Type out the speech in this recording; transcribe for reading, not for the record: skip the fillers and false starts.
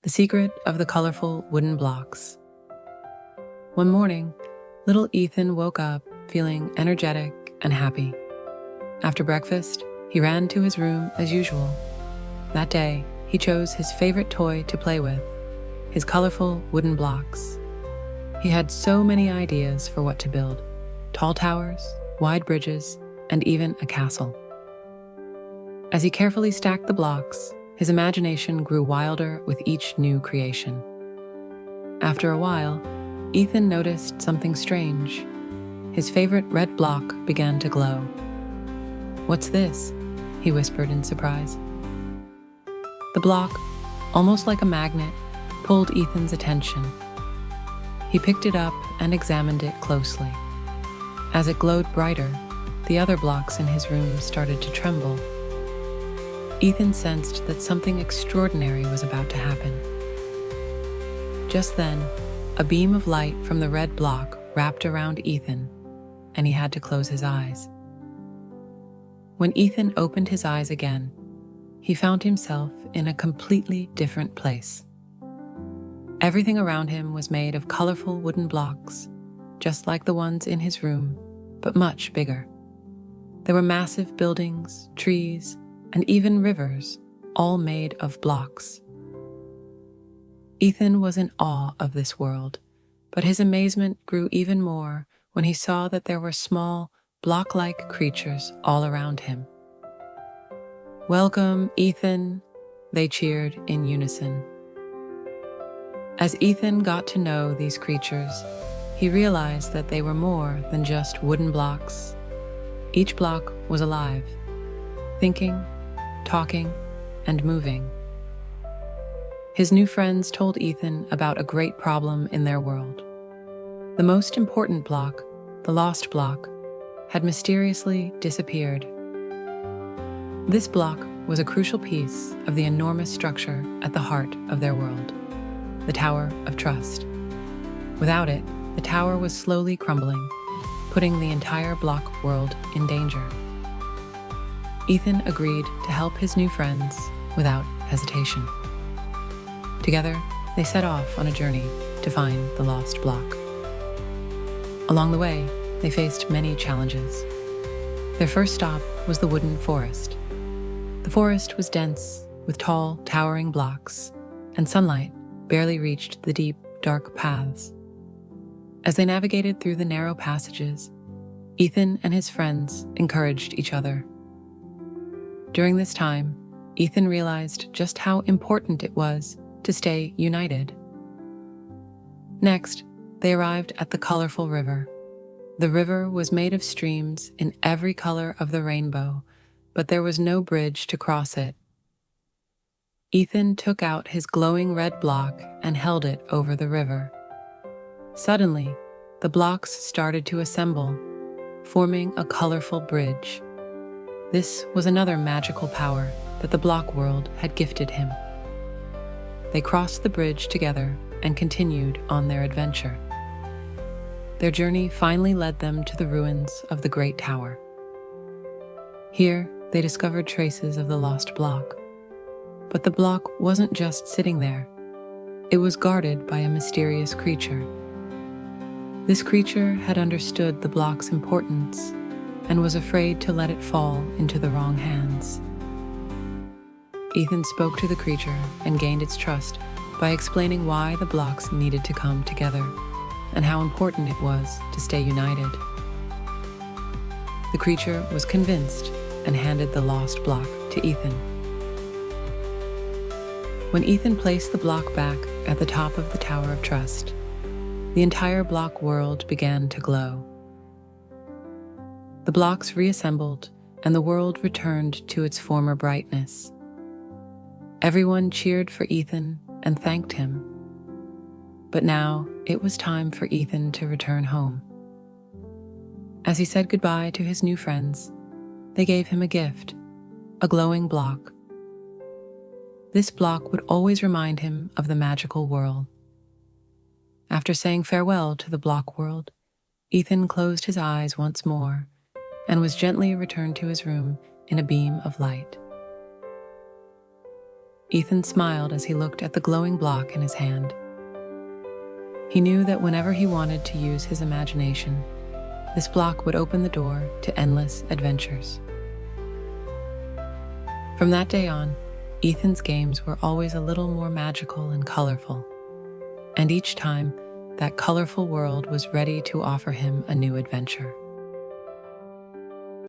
The Secret of the Colorful Wooden Blocks. One morning, little Ethan woke up feeling energetic and happy. After breakfast, he ran to his room as usual. That day, he chose his favorite toy to play with, his colorful wooden blocks. He had so many ideas for what to build: tall towers, wide bridges, and even a castle. As he carefully stacked the blocks, his imagination grew wilder with each new creation. After a while, Ethan noticed something strange. His favorite red block began to glow. "What's this?" he whispered in surprise. The block, almost like a magnet, pulled Ethan's attention. He picked it up and examined it closely. As it glowed brighter, the other blocks in his room started to tremble. Ethan sensed that something extraordinary was about to happen. Just then, a beam of light from the red block wrapped around Ethan, and he had to close his eyes. When Ethan opened his eyes again, he found himself in a completely different place. Everything around him was made of colorful wooden blocks, just like the ones in his room, but much bigger. There were massive buildings, trees, and even rivers, all made of blocks. Ethan was in awe of this world, but his amazement grew even more when he saw that there were small, block-like creatures all around him. "Welcome, Ethan," they cheered in unison. As Ethan got to know these creatures, he realized that they were more than just wooden blocks. Each block was alive, thinking, talking, and moving. His new friends told Ethan about a great problem in their world. The most important block, the lost block, had mysteriously disappeared. This block was a crucial piece of the enormous structure at the heart of their world, the Tower of Trust. Without it, the tower was slowly crumbling, putting the entire block world in danger. Ethan agreed to help his new friends without hesitation. Together, they set off on a journey to find the lost block. Along the way, they faced many challenges. Their first stop was the wooden forest. The forest was dense, with tall, towering blocks, and sunlight barely reached the deep, dark paths. As they navigated through the narrow passages, Ethan and his friends encouraged each other. During this time, Ethan realized just how important it was to stay united. Next, they arrived at the colorful river. The river was made of streams in every color of the rainbow, but there was no bridge to cross it. Ethan took out his glowing red block and held it over the river. Suddenly, the blocks started to assemble, forming a colorful bridge. This was another magical power that the block world had gifted him. They crossed the bridge together and continued on their adventure. Their journey finally led them to the ruins of the Great Tower. Here, they discovered traces of the lost block. But the block wasn't just sitting there. It was guarded by a mysterious creature. This creature had understood the block's importance and was afraid to let it fall into the wrong hands. Ethan spoke to the creature and gained its trust by explaining why the blocks needed to come together and how important it was to stay united. The creature was convinced and handed the lost block to Ethan. When Ethan placed the block back at the top of the Tower of Trust, the entire block world began to glow. The blocks reassembled, and the world returned to its former brightness. Everyone cheered for Ethan and thanked him. But now it was time for Ethan to return home. As he said goodbye to his new friends, they gave him a gift, a glowing block. This block would always remind him of the magical world. After saying farewell to the block world, Ethan closed his eyes once more and was gently returned to his room in a beam of light. Ethan smiled as he looked at the glowing block in his hand. He knew that whenever he wanted to use his imagination, this block would open the door to endless adventures. From that day on, Ethan's games were always a little more magical and colorful, and each time, that colorful world was ready to offer him a new adventure.